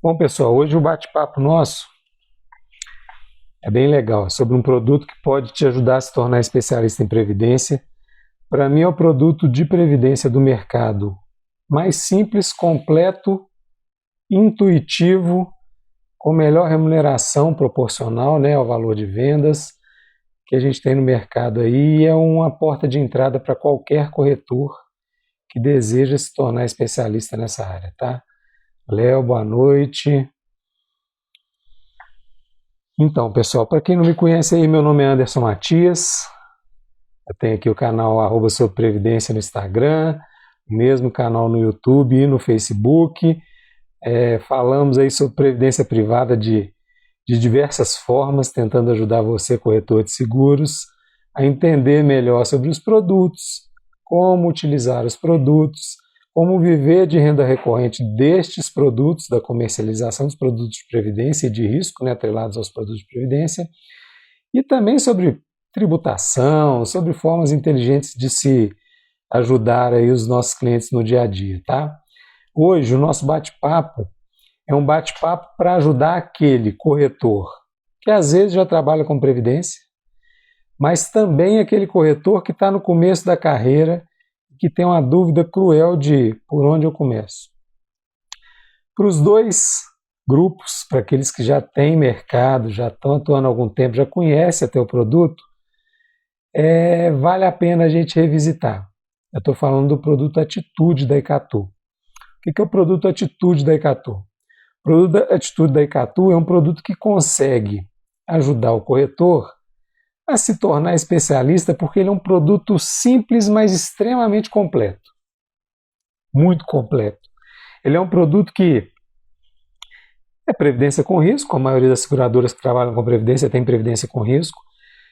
Bom, pessoal, hoje o bate-papo nosso é bem legal, é sobre um produto que pode te ajudar a se tornar especialista em previdência. Para mim, é o produto de previdência do mercado mais simples, completo, intuitivo, com melhor remuneração proporcional, né, ao valor de vendas que a gente tem no mercado aí, e é uma porta de entrada para qualquer corretor que deseja se tornar especialista nessa área, tá? Léo, boa noite. Então, pessoal, para quem não me conhece aí, meu nome é Anderson Matias. Eu tenho aqui o canal @sobre previdência no Instagram, o mesmo canal no YouTube e no Facebook. Falamos aí sobre previdência privada de diversas formas, tentando ajudar você, corretor de seguros, a entender melhor sobre os produtos, como utilizar os produtos, como viver de renda recorrente destes produtos, da comercialização dos produtos de previdência e de risco, né, atrelados aos produtos de previdência, e também sobre tributação, sobre formas inteligentes de se ajudar aí os nossos clientes no dia a dia, tá? Hoje o nosso bate-papo é um bate-papo para ajudar aquele corretor que às vezes já trabalha com previdência, mas também aquele corretor que está no começo da carreira e que tem uma dúvida cruel de por onde eu começo. Para os dois grupos, para aqueles que já têm mercado, já estão atuando há algum tempo, já conhecem até o produto, vale a pena a gente revisitar. Eu estou falando do produto Atitude da Icatu. O que é o produto Atitude da Icatu? O produto Atitude da Icatu é um produto que consegue ajudar o corretor a se tornar especialista porque ele é um produto simples, mas extremamente completo. Muito completo. Ele é um produto que é previdência com risco, a maioria das seguradoras que trabalham com previdência tem previdência com risco,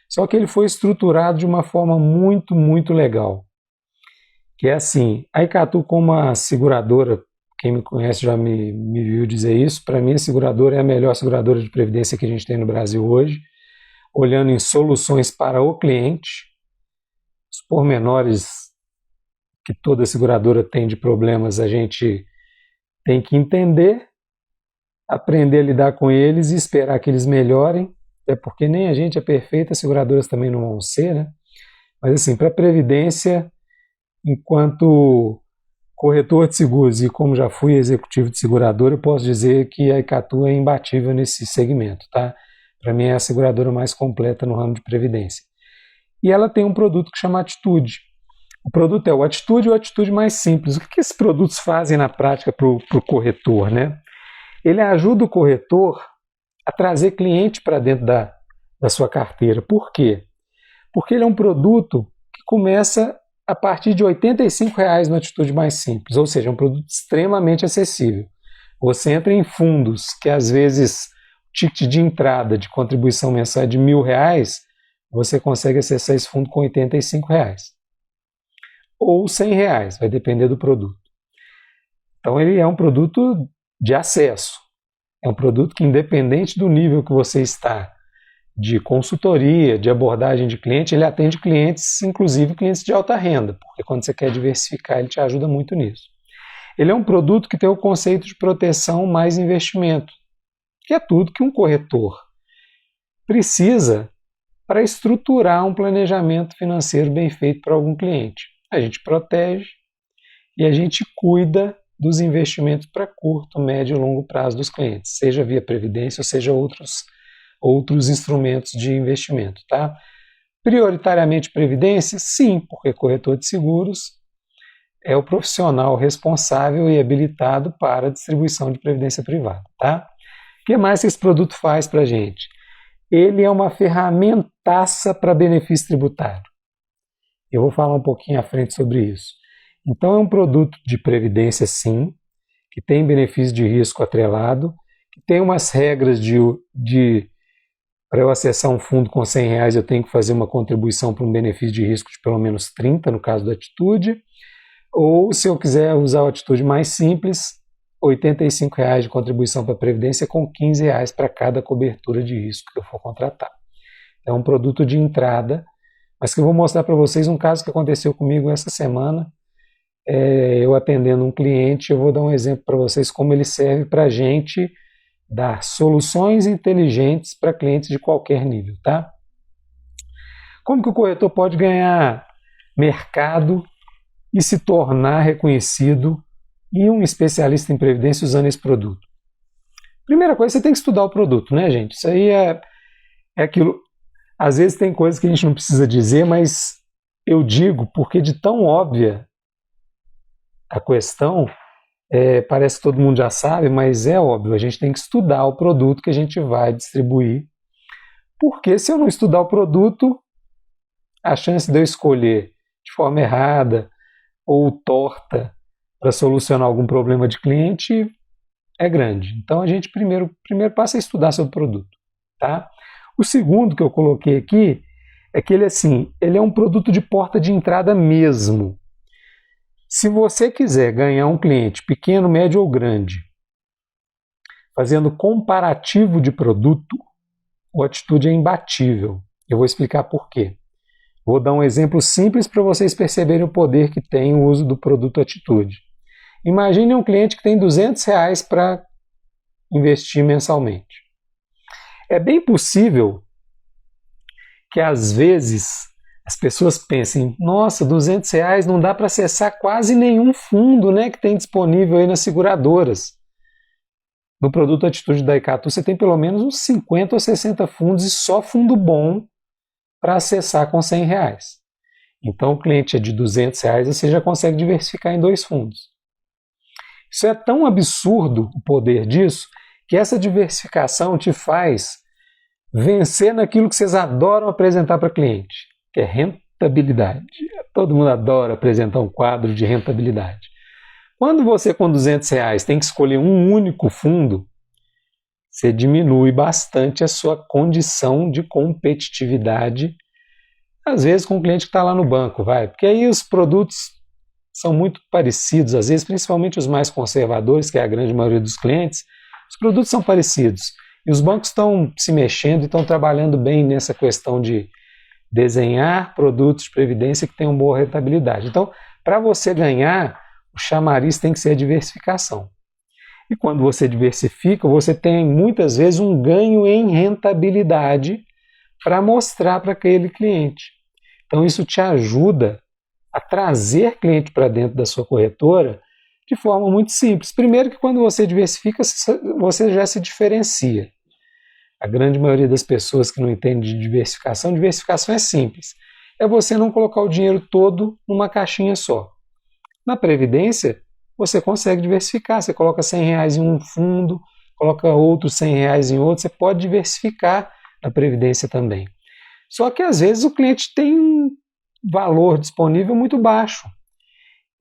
só que ele foi estruturado de uma forma muito, muito legal. Que é assim, a Icatu como uma seguradora, quem me conhece já me viu dizer isso, para mim a seguradora é a melhor seguradora de previdência que a gente tem no Brasil hoje, olhando em soluções para o cliente, os pormenores que toda seguradora tem de problemas a gente tem que entender, aprender a lidar com eles e esperar que eles melhorem, até porque nem a gente é perfeita, as seguradoras também não vão ser, né? Mas assim, para a previdência, enquanto corretor de seguros e como já fui executivo de seguradora, eu posso dizer que a Icatu é imbatível nesse segmento, tá? Para mim é a seguradora mais completa no ramo de previdência. E ela tem um produto que chama Atitude. O produto é o Atitude e o Atitude mais simples. O que esses produtos fazem na prática para o corretor, né? Ele ajuda o corretor a trazer cliente para dentro da sua carteira. Por quê? Porque ele é um produto que começa a partir de R$ 85,00 no Atitude mais simples, ou seja, é um produto extremamente acessível. Você entra em fundos que às vezes o ticket de entrada de contribuição mensal é de R$ 1.000, você consegue acessar esse fundo com R$ 85,00. Ou R$ 100,00, vai depender do produto. Então ele é um produto de acesso. É um produto que, independente do nível que você está de consultoria, de abordagem de cliente, ele atende clientes, inclusive clientes de alta renda, porque quando você quer diversificar, ele te ajuda muito nisso. Ele é um produto que tem o conceito de proteção mais investimento, que é tudo que um corretor precisa para estruturar um planejamento financeiro bem feito para algum cliente. A gente protege e a gente cuida dos investimentos para curto, médio e longo prazo dos clientes, seja via previdência ou seja outros instrumentos de investimento, tá? Prioritariamente previdência? Sim, porque corretor de seguros é o profissional responsável e habilitado para a distribuição de previdência privada, tá? O que mais esse produto faz para a gente? Ele é uma ferramentaça para benefício tributário. Eu vou falar um pouquinho à frente sobre isso. Então é um produto de previdência sim, que tem benefício de risco atrelado, que tem umas regras para eu acessar um fundo com R$ 100, eu tenho que fazer uma contribuição para um benefício de risco de pelo menos 30, no caso da Atitude. Ou, se eu quiser usar a Atitude mais simples, R$ 85,00 de contribuição para a Previdência com R$ 15,00 para cada cobertura de risco que eu for contratar. É um produto de entrada, mas que eu vou mostrar para vocês um caso que aconteceu comigo essa semana, eu atendendo um cliente, eu vou dar um exemplo para vocês como ele serve para a gente dar soluções inteligentes para clientes de qualquer nível, tá? Como que o corretor pode ganhar mercado e se tornar reconhecido e um especialista em previdência usando esse produto? Primeira coisa, você tem que estudar o produto, né, gente? Isso aí é aquilo. Às vezes tem coisas que a gente não precisa dizer, mas eu digo porque de tão óbvia a questão, parece que todo mundo já sabe, mas é óbvio, a gente tem que estudar o produto que a gente vai distribuir, porque se eu não estudar o produto, a chance de eu escolher de forma errada ou torta para solucionar algum problema de cliente é grande. Então a gente primeiro passa a estudar sobre o produto, tá? O segundo que eu coloquei aqui é que ele é um produto de porta de entrada mesmo. Se você quiser ganhar um cliente pequeno, médio ou grande, fazendo comparativo de produto, o Atitude é imbatível. Eu vou explicar por quê. Vou dar um exemplo simples para vocês perceberem o poder que tem o uso do produto Atitude. Imagine um cliente que tem R$200 para investir mensalmente. É bem possível que às vezes as pessoas pensem, nossa, R$200 não dá para acessar quase nenhum fundo, né, que tem disponível aí nas seguradoras. No produto Atitude da Icatu você tem pelo menos uns 50 ou 60 fundos e só fundo bom para acessar com R$100. Então o cliente é de R$200, você já consegue diversificar em 2 fundos. Isso é tão absurdo, o poder disso, que essa diversificação te faz vencer naquilo que vocês adoram apresentar para cliente, que é rentabilidade. Todo mundo adora apresentar um quadro de rentabilidade. Quando você com R$200 tem que escolher um único fundo, você diminui bastante a sua condição de competitividade, às vezes com o cliente que está lá no banco, porque aí os produtos são muito parecidos, às vezes principalmente os mais conservadores, que é a grande maioria dos clientes, os produtos são parecidos. E os bancos estão se mexendo e estão trabalhando bem nessa questão de desenhar produtos de previdência que tenham boa rentabilidade. Então, para você ganhar, o chamariz tem que ser a diversificação. E quando você diversifica, você tem muitas vezes um ganho em rentabilidade para mostrar para aquele cliente. Então, isso te ajuda a trazer cliente para dentro da sua corretora de forma muito simples. Primeiro que quando você diversifica, você já se diferencia. A grande maioria das pessoas que não entende de diversificação é simples. É você não colocar o dinheiro todo numa caixinha só. Na Previdência, você consegue diversificar. Você coloca R$100 em um fundo, coloca outros R$100 em outro, você pode diversificar na Previdência também. Só que às vezes o cliente tem um valor disponível muito baixo.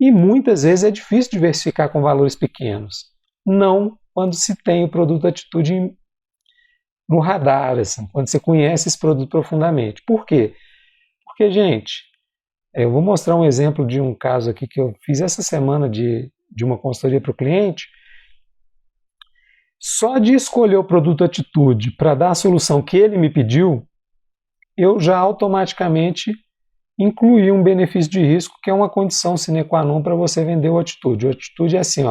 E muitas vezes é difícil diversificar com valores pequenos. Não quando se tem o produto Atitude no radar, assim, quando você conhece esse produto profundamente. Por quê? Porque, gente, eu vou mostrar um exemplo de um caso aqui que eu fiz essa semana de uma consultoria para o cliente. Só de escolher o produto Atitude para dar a solução que ele me pediu, eu já automaticamente incluí um benefício de risco, que é uma condição sine qua non para você vender o Atitude. O Atitude é assim,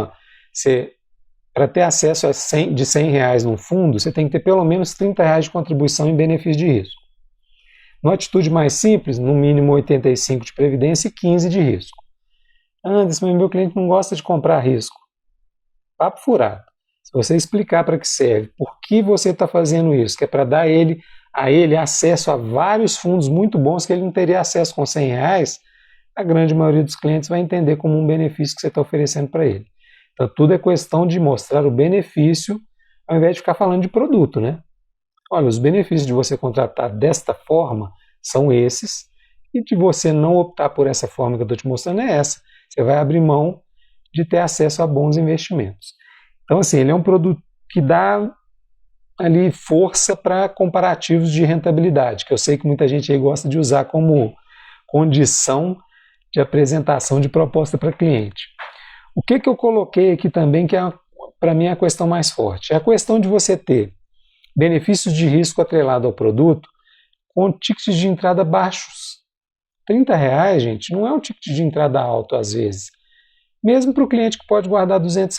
para ter acesso de R$100 num fundo, você tem que ter pelo menos R$30 de contribuição em benefício de risco. No Atitude mais simples, no mínimo 85 de previdência e 15 de risco. Anderson, mas meu cliente não gosta de comprar risco. Papo furado. Se você explicar para que serve, por que você está fazendo isso, que é para dar a ele acesso a vários fundos muito bons que ele não teria acesso com R$100, a grande maioria dos clientes vai entender como um benefício que você está oferecendo para ele. Então, tudo é questão de mostrar o benefício ao invés de ficar falando de produto, né? Olha, os benefícios de você contratar desta forma são esses, e de você não optar por essa forma que eu estou te mostrando é essa. Você vai abrir mão de ter acesso a bons investimentos. Então, assim, ele é um produto que dá ali força para comparativos de rentabilidade, que eu sei que muita gente aí gosta de usar como condição de apresentação de proposta para cliente. O que eu coloquei aqui também, que é para mim a questão mais forte, é a questão de você ter benefícios de risco atrelado ao produto com tickets de entrada baixos. R$30, gente, não é um ticket de entrada alto às vezes. mesmo para o cliente que pode guardar R$ 200,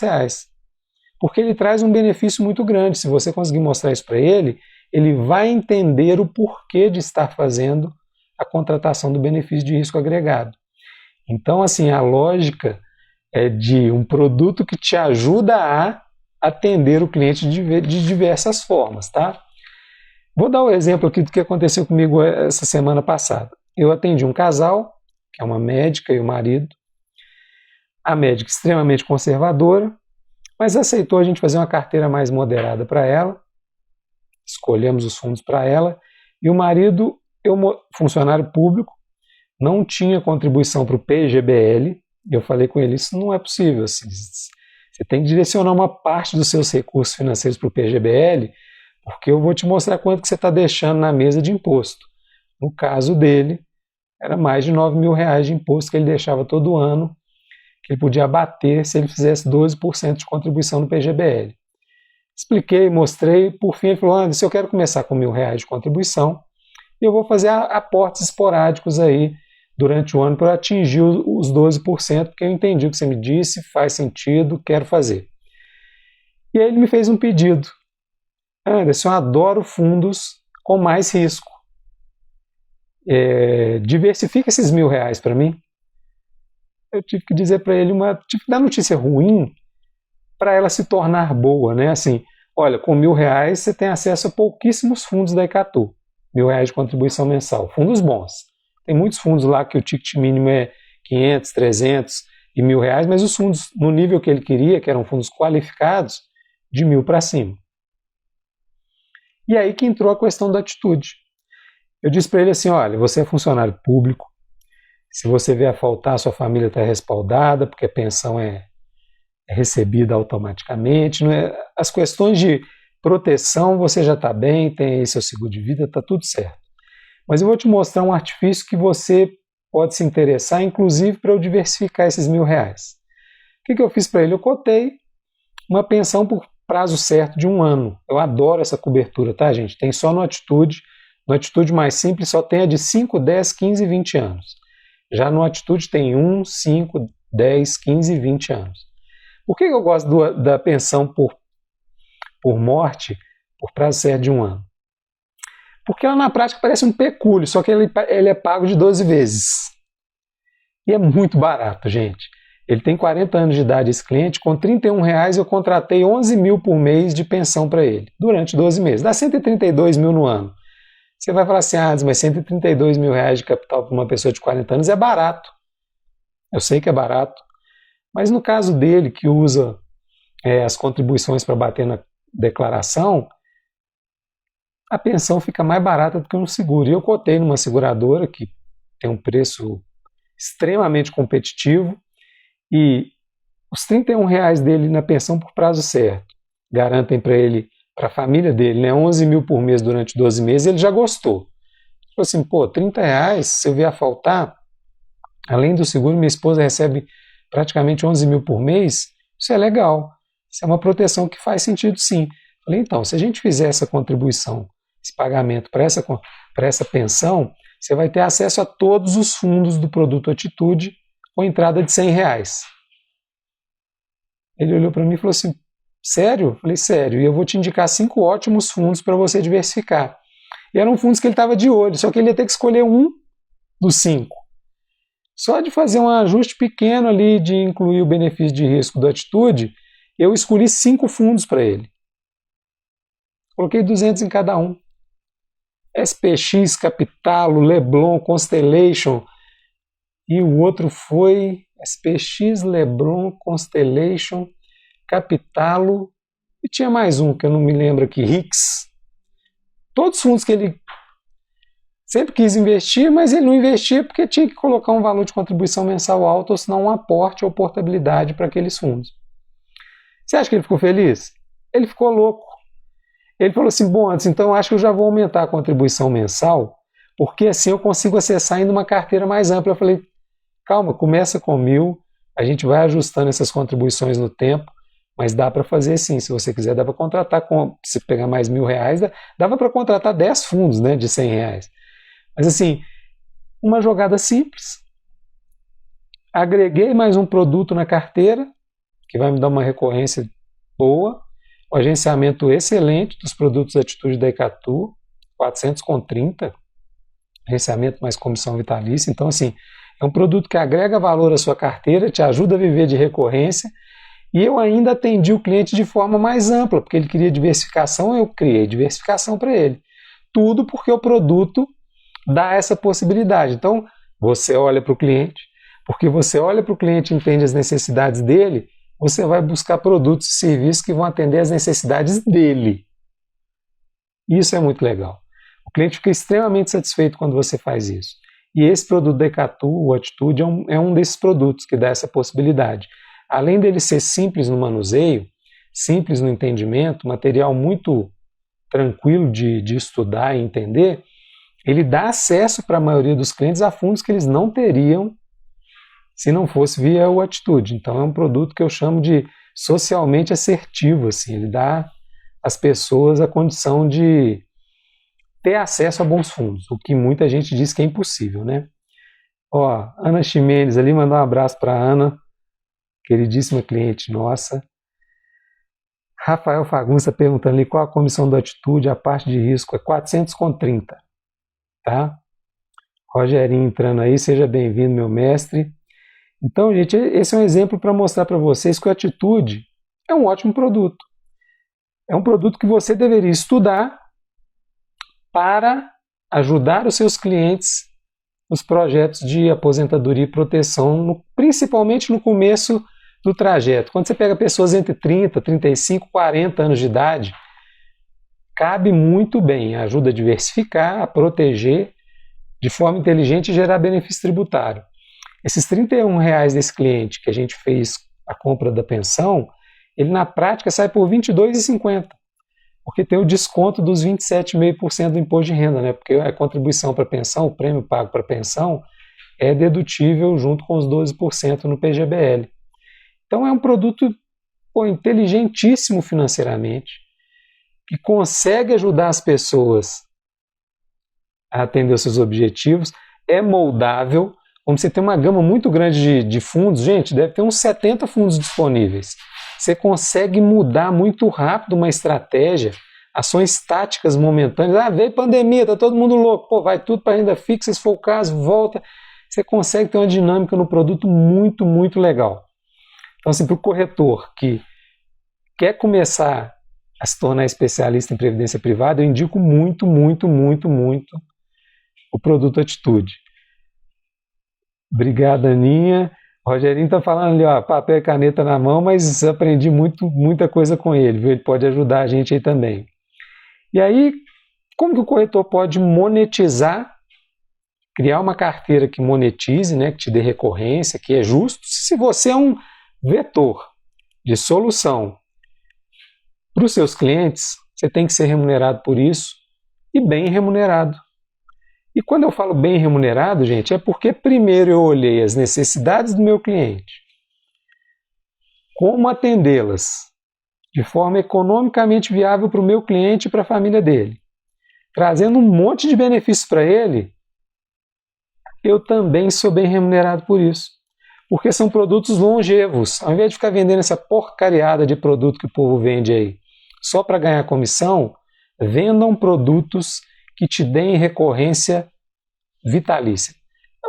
porque ele traz um benefício muito grande. Se você conseguir mostrar isso para ele, ele vai entender o porquê de estar fazendo a contratação do benefício de risco agregado. Então, assim, a lógica é de um produto que te ajuda a atender o cliente de diversas formas, tá? Vou dar o exemplo aqui do que aconteceu comigo essa semana passada. Eu atendi um casal, que é uma médica e o marido. A médica extremamente conservadora, mas aceitou a gente fazer uma carteira mais moderada para ela. Escolhemos os fundos para ela. E o marido, funcionário público, não tinha contribuição para o PGBL. Eu falei com ele, isso não é possível. Assim, você tem que direcionar uma parte dos seus recursos financeiros para o PGBL, porque eu vou te mostrar quanto que você está deixando na mesa de imposto. No caso dele, era mais de R$ 9.000 de imposto que ele deixava todo ano, que ele podia abater se ele fizesse 12% de contribuição no PGBL. Expliquei, mostrei, por fim ele falou, Anderson, eu quero começar com R$ 1.000 de contribuição e eu vou fazer aportes esporádicos aí durante o ano para atingir os 12%, porque eu entendi o que você me disse, faz sentido, quero fazer. E aí ele me fez um pedido. Anderson, eu adoro fundos com mais risco. Diversifica esses R$ 1.000 para mim. Eu tive que dizer para ele tive que dar notícia ruim para ela se tornar boa, né? Assim, olha, com R$ 1.000 você tem acesso a pouquíssimos fundos da Icatu. R$ 1.000 de contribuição mensal. Fundos bons. Tem muitos fundos lá que o ticket mínimo é 500, 300 e R$ 1.000, mas os fundos no nível que ele queria, que eram fundos qualificados, de 1.000 para cima. E aí que entrou a questão da atitude. Eu disse para ele assim, olha, você é funcionário público, se você vier a faltar, sua família está respaldada, porque a pensão é recebida automaticamente. Não é? As questões de proteção, você já está bem, tem aí seu seguro de vida, está tudo certo. Mas eu vou te mostrar um artifício que você pode se interessar, inclusive para eu diversificar esses R$ 1.000. O que eu fiz para ele? Eu cotei uma pensão por prazo certo de 1 ano. Eu adoro essa cobertura, tá, gente? Tem só no Atitude. No Atitude mais simples só tem a de 5, 10, 15 e 20 anos. Já no Atitude tem 1, 5, 10, 15 e 20 anos. Por que eu gosto da pensão por morte por prazo certo de 1 ano? Porque ela na prática parece um pecúlio, só que ele é pago de 12 vezes. E é muito barato, gente. Ele tem 40 anos de idade, esse cliente. Com R$ 31 eu contratei 11 mil por mês de pensão para ele, durante 12 meses. Dá 132 mil no ano. Você vai falar assim, mas 132 mil reais de capital para uma pessoa de 40 anos é barato. Eu sei que é barato. Mas no caso dele, que usa as contribuições para bater na declaração, a pensão fica mais barata do que um seguro. E eu cotei numa seguradora que tem um preço extremamente competitivo e os R$ 31 dele na pensão por prazo certo garantem para ele, para a família dele, né, 11 mil por mês durante 12 meses, ele já gostou. Ele falou assim, R$ 30, se eu vier a faltar, além do seguro, minha esposa recebe praticamente 11 mil por mês, isso é legal, isso é uma proteção que faz sentido sim. Falei, então, se a gente fizer essa contribuição, esse pagamento para essa pensão, você vai ter acesso a todos os fundos do produto Atitude com entrada de R$ 100. Ele olhou para mim e falou assim, sério? Eu falei, sério, e eu vou te indicar 5 ótimos fundos para você diversificar. E eram fundos que ele estava de olho, só que ele ia ter que escolher um dos 5. Só de fazer um ajuste pequeno ali, de incluir o benefício de risco do Atitude, eu escolhi 5 fundos para ele. Coloquei 200 em cada um. SPX, Capitalo, Leblon, Constellation, e o outro foi SPX, Leblon, Constellation, Capitalo, e tinha mais um que eu não me lembro aqui, RIX. Todos os fundos que ele sempre quis investir, mas ele não investia porque tinha que colocar um valor de contribuição mensal alto, ou senão um aporte ou portabilidade para aqueles fundos. Você acha que ele ficou feliz? Ele ficou louco. Ele falou assim, bom, Anderson, então eu acho que eu já vou aumentar a contribuição mensal, porque assim eu consigo acessar ainda uma carteira mais ampla. Eu falei, calma, começa com 1.000, a gente vai ajustando essas contribuições no tempo, mas dá para fazer sim, se você quiser, dá para contratar, se pegar mais R$ 1.000, dava para contratar 10 fundos, né, de R$ 100. Mas assim, uma jogada simples, agreguei mais um produto na carteira, que vai me dar uma recorrência boa, o agenciamento excelente dos produtos Atitude da Icatu, 430, agenciamento mais comissão vitalícia. Então, assim, é um produto que agrega valor à sua carteira, te ajuda a viver de recorrência, e eu ainda atendi o cliente de forma mais ampla, porque ele queria diversificação, eu criei diversificação para ele. Tudo porque o produto dá essa possibilidade. Então, você olha para o cliente, porque você olha para o cliente e entende as necessidades dele, você vai buscar produtos e serviços que vão atender às necessidades dele. Isso é muito legal. O cliente fica extremamente satisfeito quando você faz isso. E esse produto da Icatu, o Atitude, é um desses produtos que dá essa possibilidade. Além dele ser simples no manuseio, simples no entendimento, material muito tranquilo de estudar e entender, ele dá acesso para a maioria dos clientes a fundos que eles não teriam se não fosse via o Atitude. Então é um produto que eu chamo de socialmente assertivo, assim, ele dá às pessoas a condição de ter acesso a bons fundos, o que muita gente diz que é impossível, né? Ó, Ana Ximenes ali, mandar um abraço para a Ana, queridíssima cliente nossa. Rafael Fagunça perguntando ali qual a comissão do Atitude, a parte de risco é 430, tá? Rogerinho entrando aí, seja bem-vindo, meu mestre. Então, gente, esse é um exemplo para mostrar para vocês que o Atitude é um ótimo produto. É um produto que você deveria estudar para ajudar os seus clientes nos projetos de aposentadoria e proteção, principalmente no começo do trajeto. Quando você pega pessoas entre 30, 35, 40 anos de idade, cabe muito bem, ajuda a diversificar, a proteger de forma inteligente e gerar benefício tributário. Esses R$31 desse cliente que a gente fez a compra da pensão, ele na prática sai por R$ 22,50, porque tem o desconto dos 27,5% do imposto de renda, né? Porque a contribuição para a pensão, o prêmio pago para a pensão, é dedutível junto com os 12% no PGBL. Então é um produto inteligentíssimo financeiramente, que consegue ajudar as pessoas a atender os seus objetivos, é moldável. Como você tem uma gama muito grande de fundos, gente, deve ter uns 70 fundos disponíveis. Você consegue mudar muito rápido uma estratégia, ações táticas momentâneas. Veio pandemia, tá todo mundo louco, vai tudo para renda fixa, se for o caso, volta. Você consegue ter uma dinâmica no produto muito, muito legal. Então, assim, para o corretor que quer começar a se tornar especialista em previdência privada, eu indico muito, muito, muito, muito o produto Atitude. Obrigado, Aninha. O Rogerinho está falando ali, ó, papel e caneta na mão, mas aprendi muita coisa com ele, viu? Ele pode ajudar a gente aí também. E aí, como que o corretor pode monetizar, criar uma carteira que monetize, né, que te dê recorrência, que é justo? Se você é um vetor de solução para os seus clientes, você tem que ser remunerado por isso e bem remunerado. E quando eu falo bem remunerado, gente, é porque primeiro eu olhei as necessidades do meu cliente, como atendê-las de forma economicamente viável para o meu cliente e para a família dele, trazendo um monte de benefícios para ele, eu também sou bem remunerado por isso. Porque são produtos longevos. Ao invés de ficar vendendo essa porcariada de produto que o povo vende aí só para ganhar comissão, vendam produtos que te deem recorrência vitalícia.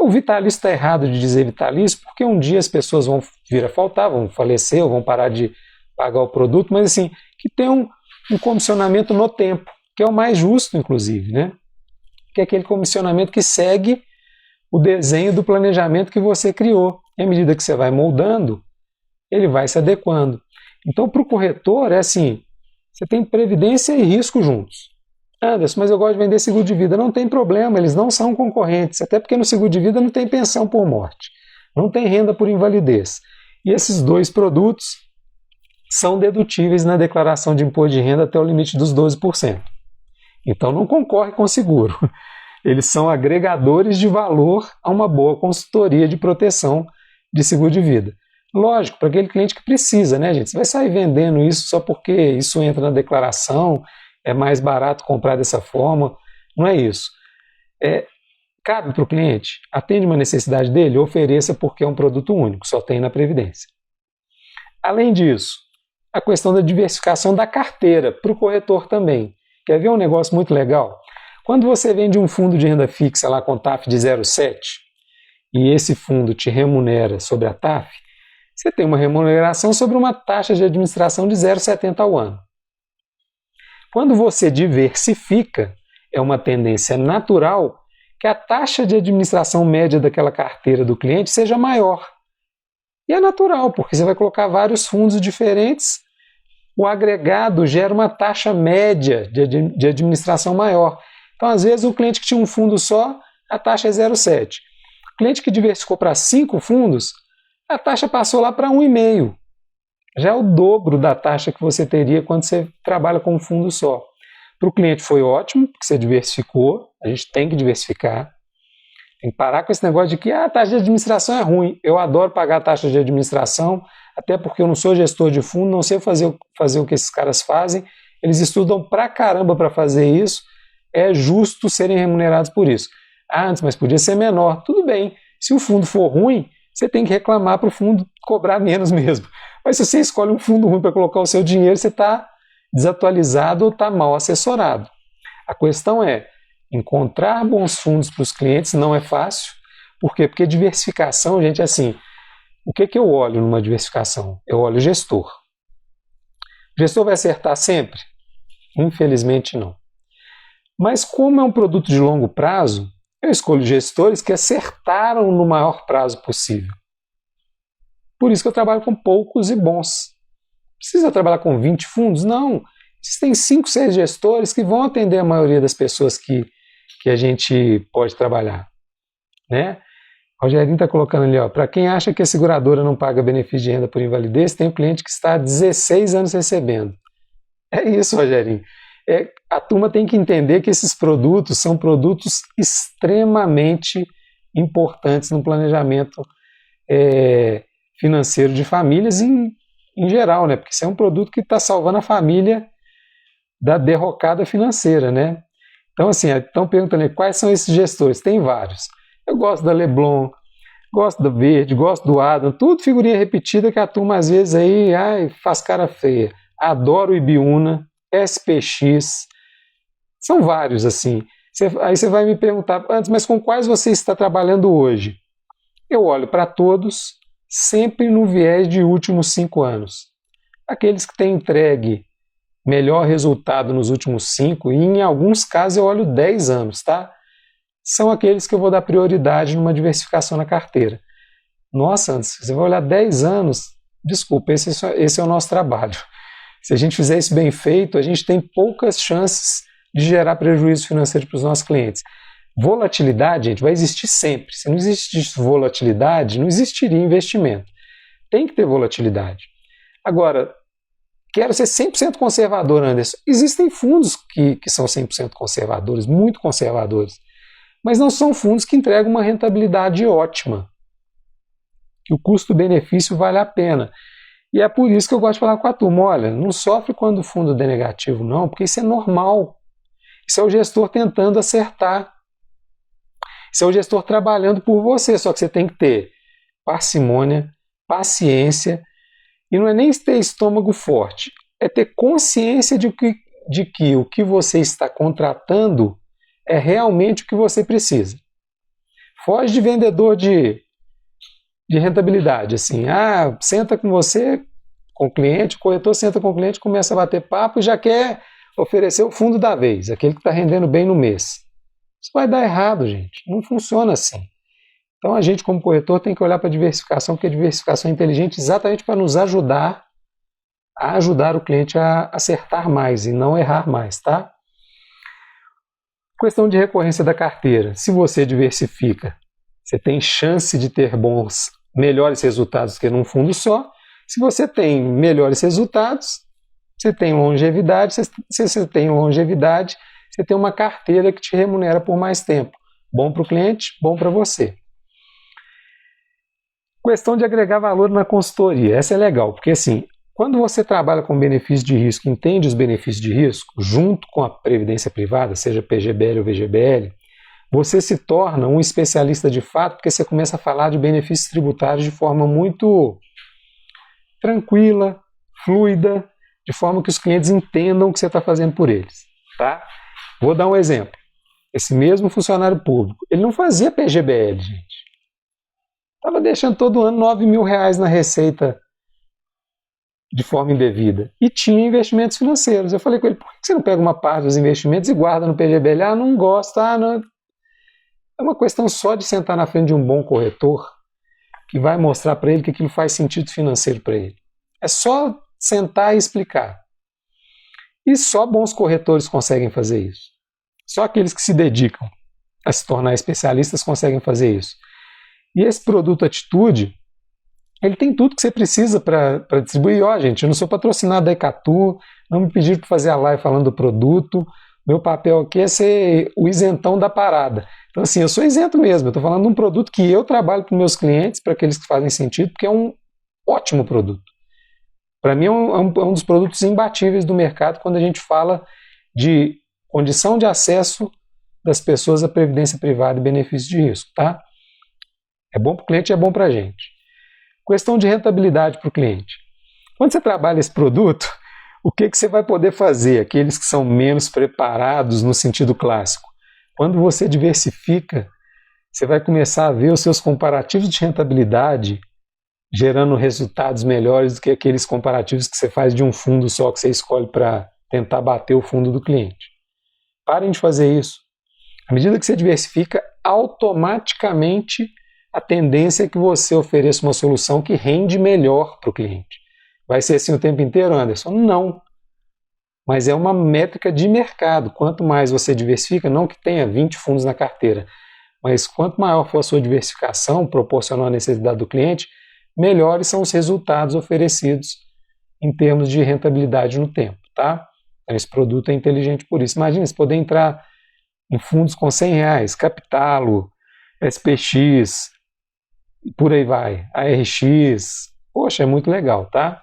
O vitalício está errado de dizer vitalício, porque um dia as pessoas vão vir a faltar, vão falecer ou vão parar de pagar o produto, mas assim, que tem um comissionamento no tempo, que é o mais justo, inclusive, né? Que é aquele comissionamento que segue o desenho do planejamento que você criou. E à medida que você vai moldando, ele vai se adequando. Então, para o corretor, é assim, você tem previdência e risco juntos. Anderson, mas eu gosto de vender seguro de vida. Não tem problema, eles não são concorrentes, até porque no seguro de vida não tem pensão por morte, não tem renda por invalidez. E esses dois produtos são dedutíveis na declaração de imposto de renda até o limite dos 12%. Então não concorre com o seguro. Eles são agregadores de valor a uma boa consultoria de proteção de seguro de vida. Lógico, para aquele cliente que precisa, né, gente? Você vai sair vendendo isso só porque isso entra na declaração, é mais barato comprar dessa forma. Não é isso. Cabe para o cliente? Atende uma necessidade dele? Ofereça, porque é um produto único, só tem na Previdência. Além disso, a questão da diversificação da carteira para o corretor também. Quer ver um negócio muito legal? Quando você vende um fundo de renda fixa lá com TAF de 0,7 e esse fundo te remunera sobre a TAF, você tem uma remuneração sobre uma taxa de administração de 0,70 ao ano. Quando você diversifica, é uma tendência natural que a taxa de administração média daquela carteira do cliente seja maior. E é natural, porque você vai colocar vários fundos diferentes, o agregado gera uma taxa média de administração maior. Então, às vezes, o cliente que tinha um fundo só, a taxa é 0,7. O cliente que diversificou para 5 fundos, a taxa passou lá para 1,5. Já é o dobro da taxa que você teria quando você trabalha com um fundo só. Para o cliente foi ótimo, porque você diversificou, a gente tem que diversificar. Tem que parar com esse negócio de que a taxa de administração é ruim. Eu adoro pagar a taxa de administração, até porque eu não sou gestor de fundo, não sei fazer o que esses caras fazem. Eles estudam pra caramba para fazer isso. É justo serem remunerados por isso. Ah, antes, mas podia ser menor. Tudo bem. Se o fundo for ruim, você tem que reclamar para o fundo cobrar menos mesmo. Mas se você escolhe um fundo ruim para colocar o seu dinheiro, você está desatualizado ou está mal assessorado. A questão é, encontrar bons fundos para os clientes não é fácil. Por quê? Porque diversificação, gente, é assim, o que eu olho numa diversificação? Eu olho o gestor. O gestor vai acertar sempre? Infelizmente não. Mas como é um produto de longo prazo, eu escolho gestores que acertaram no maior prazo possível. Por isso que eu trabalho com poucos e bons. Precisa trabalhar com 20 fundos? Não. Existem 5, 6 gestores que vão atender a maioria das pessoas que a gente pode trabalhar. Né? O Rogerinho está colocando ali, para quem acha que a seguradora não paga benefício de renda por invalidez, tem um cliente que está há 16 anos recebendo. É isso, Rogerinho. A turma tem que entender que esses produtos são produtos extremamente importantes no planejamento financeiro de famílias em geral, né? Porque isso é um produto que está salvando a família da derrocada financeira, né? Então, assim, estão perguntando aí, quais são esses gestores? Tem vários. Eu gosto da Leblon, gosto da Verde, gosto do Adam, tudo figurinha repetida que a turma às vezes aí faz cara feia. Adoro o Ibiúna, SPX, são vários assim. Aí você vai me perguntar, antes, mas com quais você está trabalhando hoje? Eu olho para todos, sempre no viés de últimos 5 anos. Aqueles que têm entregue melhor resultado nos últimos 5, e em alguns casos eu olho 10 anos, tá? São aqueles que eu vou dar prioridade numa diversificação na carteira. Nossa, antes, você vai olhar 10 anos, desculpa, esse é o nosso trabalho. Se a gente fizer isso bem feito, a gente tem poucas chances de gerar prejuízo financeiro para os nossos clientes. Volatilidade, gente, vai existir sempre. Se não existisse volatilidade, não existiria investimento. Tem que ter volatilidade. Agora, quero ser 100% conservador, Anderson. Existem fundos que são 100% conservadores, muito conservadores, mas não são fundos que entregam uma rentabilidade ótima, que o custo-benefício vale a pena. E é por isso que eu gosto de falar com a turma, olha, não sofre quando o fundo der negativo não, porque isso é normal. Isso é o gestor tentando acertar. Isso é o gestor trabalhando por você, só que você tem que ter parcimônia, paciência, e não é nem ter estômago forte, é ter consciência de que o que você está contratando é realmente o que você precisa. Foge de vendedor de rentabilidade, assim, senta com você, com o cliente, o corretor senta com o cliente, começa a bater papo e já quer oferecer o fundo da vez, aquele que está rendendo bem no mês. Isso vai dar errado, gente, não funciona assim. Então a gente como corretor tem que olhar para a diversificação, porque a diversificação é inteligente exatamente para nos ajudar a ajudar o cliente a acertar mais e não errar mais, tá? Questão de recorrência da carteira. Se você diversifica, você tem chance de ter melhores resultados que num fundo só. Se você tem melhores resultados, você tem longevidade. Se você tem longevidade, você tem uma carteira que te remunera por mais tempo. Bom para o cliente, bom para você. Questão de agregar valor na consultoria. Essa é legal, porque assim, quando você trabalha com benefício de risco, entende os benefícios de risco, junto com a previdência privada, seja PGBL ou VGBL, você se torna um especialista de fato porque você começa a falar de benefícios tributários de forma muito tranquila, fluida, de forma que os clientes entendam o que você está fazendo por eles. Tá? Vou dar um exemplo. Esse mesmo funcionário público, ele não fazia PGBL, gente. Estava deixando todo ano R$9.000 na receita de forma indevida. E tinha investimentos financeiros. Eu falei com ele, por que você não pega uma parte dos investimentos e guarda no PGBL? Ah, não gosta, não. É uma questão só de sentar na frente de um bom corretor que vai mostrar para ele que aquilo faz sentido financeiro para ele. É só sentar e explicar. E só bons corretores conseguem fazer isso. Só aqueles que se dedicam a se tornar especialistas conseguem fazer isso. E esse produto Atitude, ele tem tudo que você precisa para distribuir. Ó, gente, eu não sou patrocinado da Ecatu, não me pediram para fazer a live falando do produto. Meu papel aqui é ser o isentão da parada. Então, assim, eu sou isento mesmo. Eu estou falando de um produto que eu trabalho para os meus clientes, para aqueles que fazem sentido, porque é um ótimo produto. Para mim, é um dos produtos imbatíveis do mercado quando a gente fala de condição de acesso das pessoas à previdência privada e benefício de risco, tá? É bom para o cliente e é bom para a gente. Questão de rentabilidade para o cliente. Quando você trabalha esse produto, o que você vai poder fazer? Aqueles que são menos preparados no sentido clássico. Quando você diversifica, você vai começar a ver os seus comparativos de rentabilidade gerando resultados melhores do que aqueles comparativos que você faz de um fundo só que você escolhe para tentar bater o fundo do cliente. Parem de fazer isso. À medida que você diversifica, automaticamente a tendência é que você ofereça uma solução que rende melhor para o cliente. Vai ser assim o tempo inteiro, Anderson? Não. Mas é uma métrica de mercado. Quanto mais você diversifica, não que tenha 20 fundos na carteira, mas quanto maior for a sua diversificação, proporcional à necessidade do cliente, melhores são os resultados oferecidos em termos de rentabilidade no tempo, tá? Então, esse produto é inteligente por isso. Imagina, você poder entrar em fundos com R$100, Capitalo, SPX, e por aí vai, ARX, poxa, é muito legal, tá?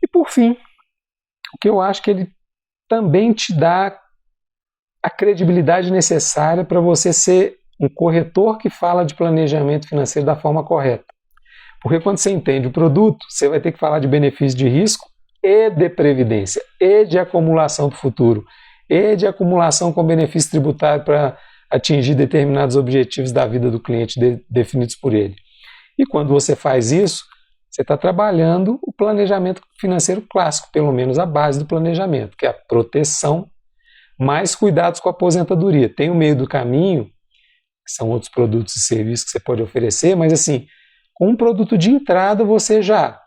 E por fim, o que eu acho que ele também te dá a credibilidade necessária para você ser um corretor que fala de planejamento financeiro da forma correta. Porque quando você entende o produto, você vai ter que falar de benefício de risco e de previdência, e de acumulação para o futuro, e de acumulação com benefício tributário para atingir determinados objetivos da vida do cliente definidos por ele. E quando você faz isso, você está trabalhando o planejamento financeiro clássico, pelo menos a base do planejamento, que é a proteção, mais cuidados com a aposentadoria. Tem o meio do caminho, que são outros produtos e serviços que você pode oferecer, mas assim, com um produto de entrada você já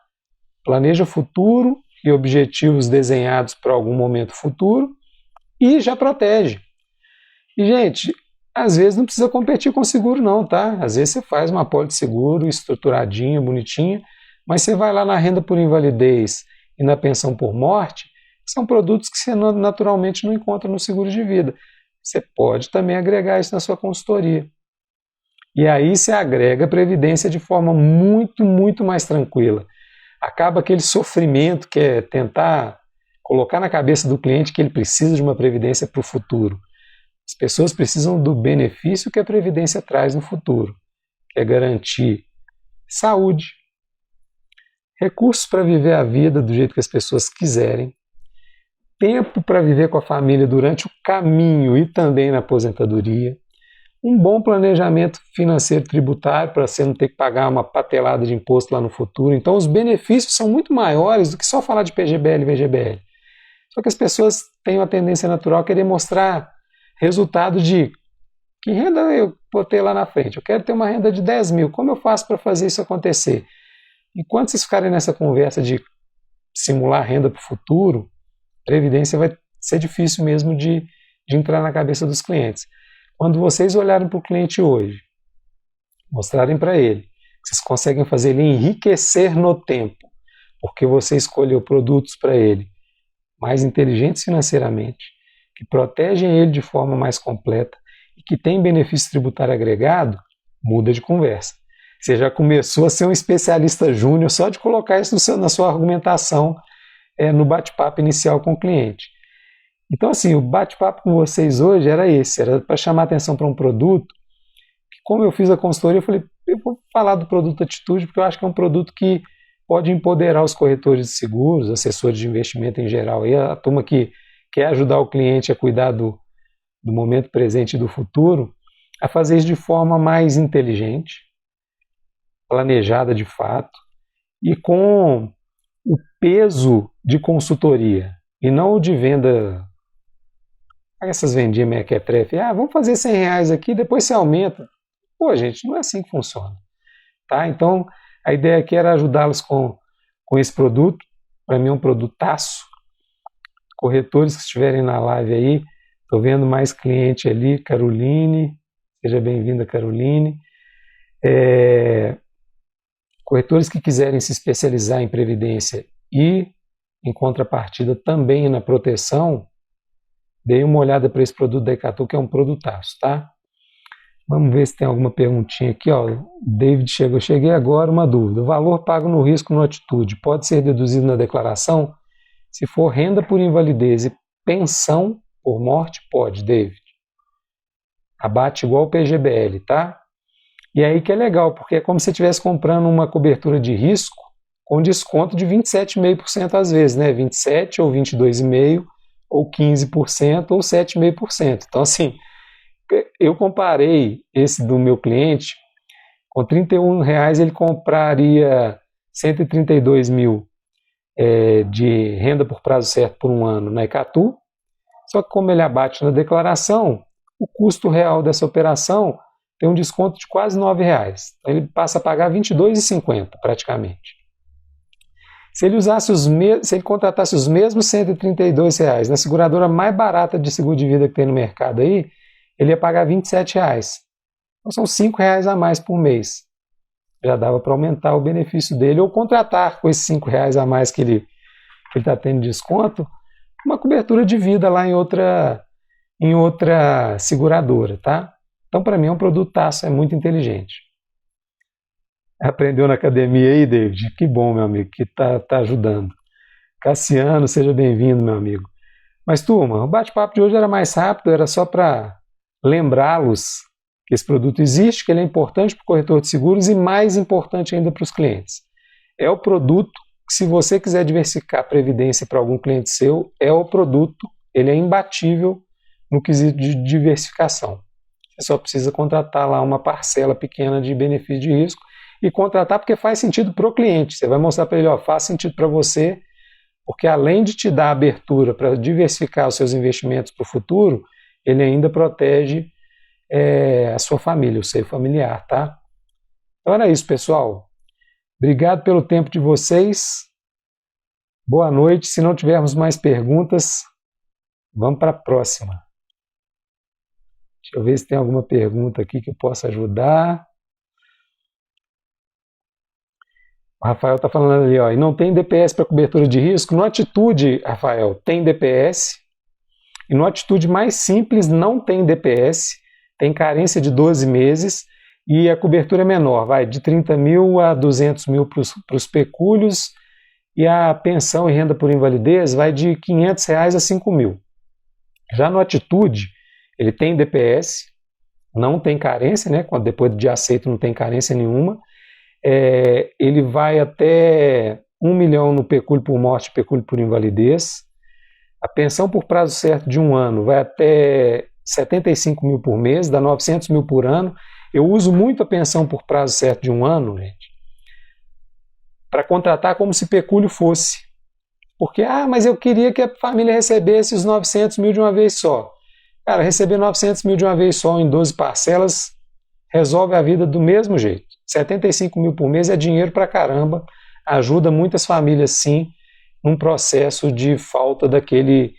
planeja o futuro e objetivos desenhados para algum momento futuro e já protege. E, gente, às vezes não precisa competir com o seguro não, tá? Às vezes você faz uma apólice de seguro estruturadinha, bonitinha, mas você vai lá na renda por invalidez e na pensão por morte, que são produtos que você naturalmente não encontra no seguro de vida. Você pode também agregar isso na sua consultoria. E aí você agrega a previdência de forma muito, muito mais tranquila. Acaba aquele sofrimento que é tentar colocar na cabeça do cliente que ele precisa de uma previdência para o futuro. As pessoas precisam do benefício que a previdência traz no futuro, que é garantir saúde, recursos para viver a vida do jeito que as pessoas quiserem, tempo para viver com a família durante o caminho e também na aposentadoria, um bom planejamento financeiro tributário para você não ter que pagar uma patelada de imposto lá no futuro. Então os benefícios são muito maiores do que só falar de PGBL e VGBL. Só que as pessoas têm uma tendência natural a querer mostrar resultado de que renda eu botei lá na frente. Eu quero ter uma renda de 10 mil. Como eu faço para fazer isso acontecer? Enquanto vocês ficarem nessa conversa de simular renda para o futuro, previdência vai ser difícil mesmo de entrar na cabeça dos clientes. Quando vocês olharem para o cliente hoje, mostrarem para ele que vocês conseguem fazer ele enriquecer no tempo, porque você escolheu produtos para ele mais inteligentes financeiramente, que protegem ele de forma mais completa e que tem benefício tributário agregado, muda de conversa. Você já começou a ser um especialista júnior só de colocar isso na sua argumentação no bate-papo inicial com o cliente. Então, assim, o bate-papo com vocês hoje era esse, era para chamar atenção para um produto, que como eu fiz a consultoria, eu falei, eu vou falar do produto Atitude, porque eu acho que é um produto que pode empoderar os corretores de seguros, assessores de investimento em geral, e a turma que quer ajudar o cliente a cuidar do momento presente e do futuro, a fazer isso de forma mais inteligente, planejada de fato, e com o peso de consultoria, e não o de venda. Essas vendinhas mequetrefe, vamos fazer R$100 aqui, depois você aumenta. Pô, gente, não é assim que funciona. Tá? Então, a ideia aqui era ajudá-los com esse produto. Para mim é um produtaço. Corretores que estiverem na live aí, estou vendo mais cliente ali, Caroline, seja bem-vinda, Caroline. Corretores que quiserem se especializar em previdência e, em contrapartida, também na proteção, dei uma olhada para esse produto da Icatu, que é um produtaço, tá? Vamos ver se tem alguma perguntinha aqui, ó. David chegou, cheguei agora, uma dúvida. O valor pago no risco no Atitude pode ser deduzido na declaração? Se for renda por invalidez e pensão por morte, pode, David. Abate igual o PGBL, tá? E aí que é legal, porque é como se você estivesse comprando uma cobertura de risco com desconto de 27,5% às vezes, né? 27% ou 22,5%, ou 15%, ou 7,5%. Então, assim, eu comparei esse do meu cliente, com R$31 ele compraria 132 mil de renda por prazo certo por um ano na Icatu, só que como ele abate na declaração, o custo real dessa operação tem um desconto de quase R$9. Então ele passa a pagar R$22,50 praticamente. Se ele contratasse os mesmos R$132 na seguradora mais barata de seguro de vida que tem no mercado aí, ele ia pagar R$27. Então são R$5 a mais por mês. Já dava para aumentar o benefício dele, ou contratar com esses R$5 a mais que ele está tendo desconto, uma cobertura de vida lá em outra seguradora, tá? Então, para mim, é um produtaço, é muito inteligente. Aprendeu na academia aí, David? Que bom, meu amigo, que tá ajudando. Cassiano, seja bem-vindo, meu amigo. Mas, turma, o bate-papo de hoje era mais rápido, era só para lembrá-los que esse produto existe, que ele é importante para o corretor de seguros e mais importante ainda para os clientes. É o produto que, se você quiser diversificar a previdência para algum cliente seu, é o produto, ele é imbatível no quesito de diversificação. Você só precisa contratar lá uma parcela pequena de benefício de risco e contratar porque faz sentido para o cliente. Você vai mostrar para ele, faz sentido para você, porque além de te dar abertura para diversificar os seus investimentos para o futuro, ele ainda protege a sua família, o seio familiar, tá? Então era isso, pessoal. Obrigado pelo tempo de vocês. Boa noite. Se não tivermos mais perguntas, vamos para a próxima. Deixa eu ver se tem alguma pergunta aqui que eu possa ajudar. O Rafael está falando ali, e não tem DPS para cobertura de risco? No Atitude, Rafael, tem DPS. E no Atitude mais simples não tem DPS, tem carência de 12 meses e a cobertura é menor, vai de 30 mil a 200 mil para os pecúlios e a pensão e renda por invalidez vai de R$500 a 5 mil. Já no Atitude, ele tem DPS, não tem carência, né? Depois de aceito não tem carência nenhuma. Ele vai até 1 milhão no pecúlio por morte e pecúlio por invalidez. A pensão por prazo certo de um ano vai até 75 mil por mês, dá 900 mil por ano. Eu uso muito a pensão por prazo certo de um ano, gente, para contratar como se pecúlio fosse. Porque, mas eu queria que a família recebesse os 900 mil de uma vez só. Cara, receber 900 mil de uma vez só em 12 parcelas resolve a vida do mesmo jeito. 75 mil por mês é dinheiro pra caramba, ajuda muitas famílias sim, num processo de falta daquele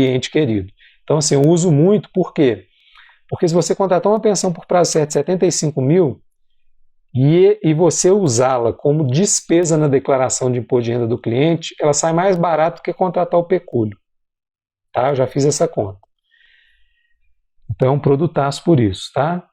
ente querido. Então, assim, eu uso muito, por quê? Porque se você contratar uma pensão por prazo certo de 75 mil e você usá-la como despesa na declaração de imposto de renda do cliente, ela sai mais barato que contratar o pecúlio. Tá? Eu já fiz essa conta. Então, é um produtaço por isso, tá?